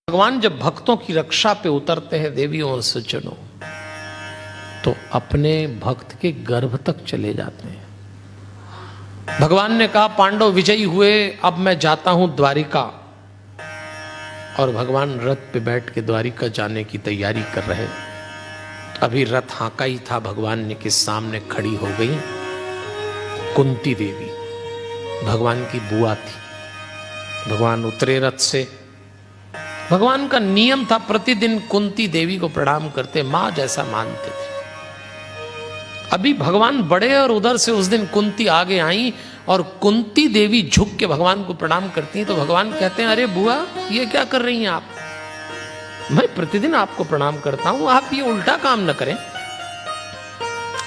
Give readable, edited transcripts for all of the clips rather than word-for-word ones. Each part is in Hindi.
भगवान जब भक्तों की रक्षा पे उतरते हैं देवियों और सज्जनों, तो अपने भक्त के गर्भ तक चले जाते हैं। भगवान ने कहा पांडव विजयी हुए, अब मैं जाता हूं द्वारिका। और भगवान रथ पे बैठ के द्वारिका जाने की तैयारी कर रहे। अभी रथ हाँका ही था, भगवान ने के सामने खड़ी हो गई कुंती देवी, भगवान की बुआ थी। भगवान उतरे रथ से। भगवान का नियम था प्रतिदिन कुंती देवी को प्रणाम करते, मां जैसा मानते थे। अभी भगवान बड़े और उधर से उस दिन कुंती आगे आई और कुंती देवी झुक के भगवान को प्रणाम करती हैं। तो भगवान कहते हैं अरे बुआ ये क्या कर रही हैं आप, मैं प्रतिदिन आपको प्रणाम करता हूं, आप ये उल्टा काम न करें,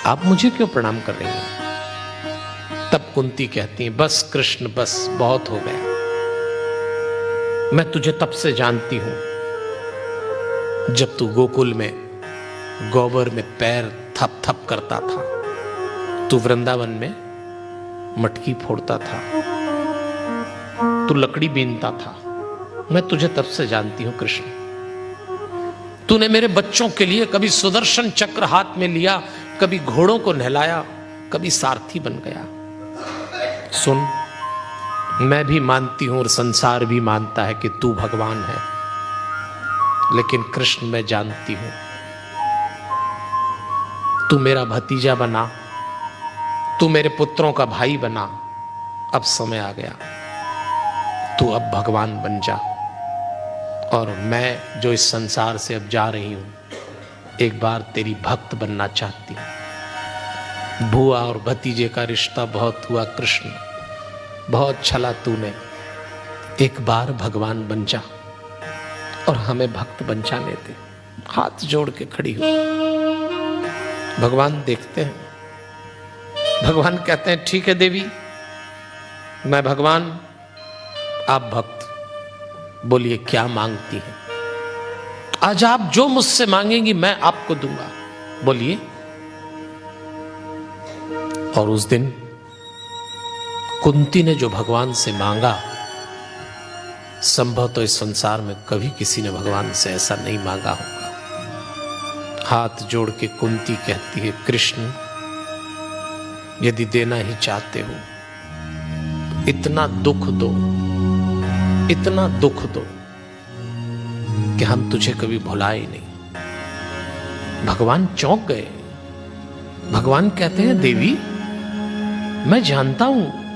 आप मुझे क्यों प्रणाम कर रही हैं। तब कुंती कहती हैं बस कृष्ण बस, बहुत हो गया, मैं तुझे तब से जानती हूं जब तू गोकुल में गोबर में पैर थप थप करता था, तू वृंदावन में मटकी फोड़ता था, तू लकड़ी बीनता था, मैं तुझे तब से जानती हूं कृष्ण। तूने मेरे बच्चों के लिए कभी सुदर्शन चक्र हाथ में लिया, कभी घोड़ों को नहलाया, कभी सारथी बन गया। सुन, मैं भी मानती हूं और संसार भी मानता है कि तू भगवान है, लेकिन कृष्ण मैं जानती हूं तू मेरा भतीजा बना, तू मेरे पुत्रों का भाई बना। अब समय आ गया, तू अब भगवान बन जा। और मैं जो इस संसार से अब जा रही हूं, एक बार तेरी भक्त बनना चाहती हूं। बुआ और भतीजे का रिश्ता बहुत हुआ कृष्ण, बहुत छला तूने, एक बार भगवान बन जा और हमें भक्त बन जाने दे। हाथ जोड़ के खड़ी हो। भगवान देखते हैं, भगवान कहते हैं ठीक है देवी, मैं भगवान, आप भक्त, बोलिए क्या मांगती हैं। आज आप जो मुझसे मांगेंगी मैं आपको दूंगा, बोलिए। और उस दिन कुंती ने जो भगवान से मांगा, संभव तो इस संसार में कभी किसी ने भगवान से ऐसा नहीं मांगा होगा। हाथ जोड़ के कुंती कहती है कृष्ण, यदि देना ही चाहते हो, इतना दुख दो, इतना दुख दो कि हम तुझे कभी भुलाए नहीं। भगवान चौंक गए। भगवान कहते हैं देवी मैं जानता हूं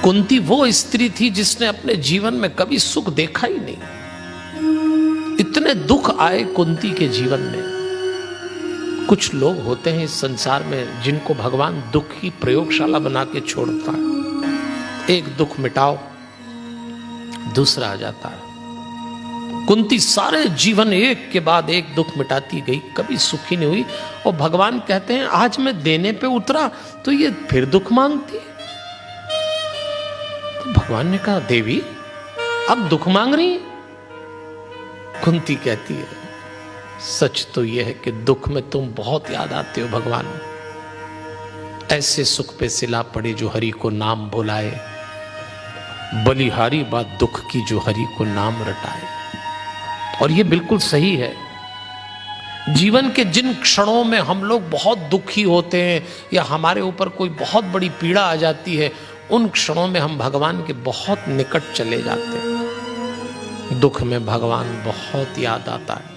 कुंती वो स्त्री थी जिसने अपने जीवन में कभी सुख देखा ही नहीं। इतने दुख आए कुंती के जीवन में। कुछ लोग होते हैं इस संसार में जिनको भगवान दुख की प्रयोगशाला बना के छोड़ता है। एक दुख मिटाओ, दूसरा आ जाता है। कुंती सारे जीवन एक के बाद एक दुख मिटाती गई, कभी सुखी नहीं हुई। और भगवान कहते हैं आज मैं देने पे उतरा तो ये फिर दुख मांगती है। तो भगवान ने कहा देवी अब दुख मांग रही है। कुंती कहती है सच तो यह है कि दुख में तुम बहुत याद आते हो भगवान। ऐसे सुख पे सिला पड़े जो हरि को नाम बुलाए, बलिहारी बात दुख की जो हरि को नाम रटाए। और ये बिल्कुल सही है। जीवन के जिन क्षणों में हम लोग बहुत दुखी होते हैं या हमारे ऊपर कोई बहुत बड़ी पीड़ा आ जाती है, उन क्षणों में हम भगवान के बहुत निकट चले जाते हैं। दुख में भगवान बहुत याद आता है।